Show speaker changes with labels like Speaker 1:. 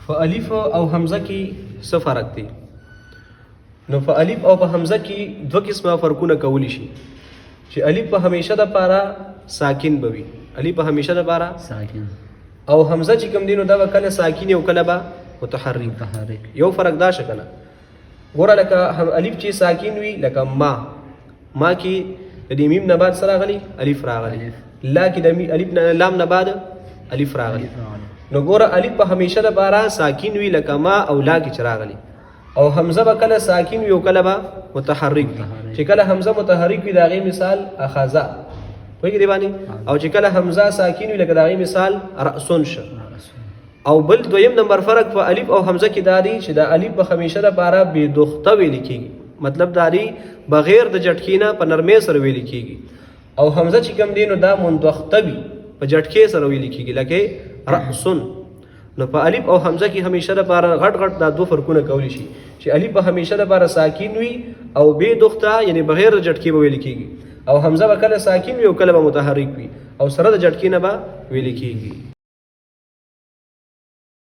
Speaker 1: په الف او حمزه کې څه فرق دی؟ نو په الف او په حمزه کې دوه قسمه فرقونه کولی شي چې الف په همیشه د پاره ساکن بوي، الف په همیشه د پاره
Speaker 2: ساکن،
Speaker 1: او حمزه چې کوم دینو دا به کله ساکن او کله به متحرک. یو فرق دا شکنه ګوره لکه الف چې ساکن وي لکه ما کې د میم نه بعد سره غلي الف راغلی، لا کې د الف نه لام نه بعد الف راغلی. نو ګوره الف په همیشه د پاره ساکن وي لکه ما او لا کې چراغلی، او حمزه به کله ساکن وي او کله به متحرک وي. چې کله حمزه متحرک وي دا غي مثال اخذا وایي دی باندې، او چې کله حمزه ساکن وي لکه دا غي مثال رأسن شه. او بل دویم نمبر فرق په الف او حمزه کې دا دی چې دا الف په همیشه د پاره بے دخته ویل کیږي، مطلب دا دی بغیر د جټکینه په نرمه سره ویل کیږي، او حمزه چې کوم دینو دا مندخته وي په جټکې سره ویل کیږي لکه رأسن. نو په الف او حمزه کې همیشه د پاره غټ دا دوه فرقونه کولی شي چې الف په همیشه د پاره ساکن وي او بے دخته یعنی بغیر د جټکې ویل کیږي، او حمزه به کله ساکن وي او کله به متحرک وي او سره د جټکې نه به ویل کیږي.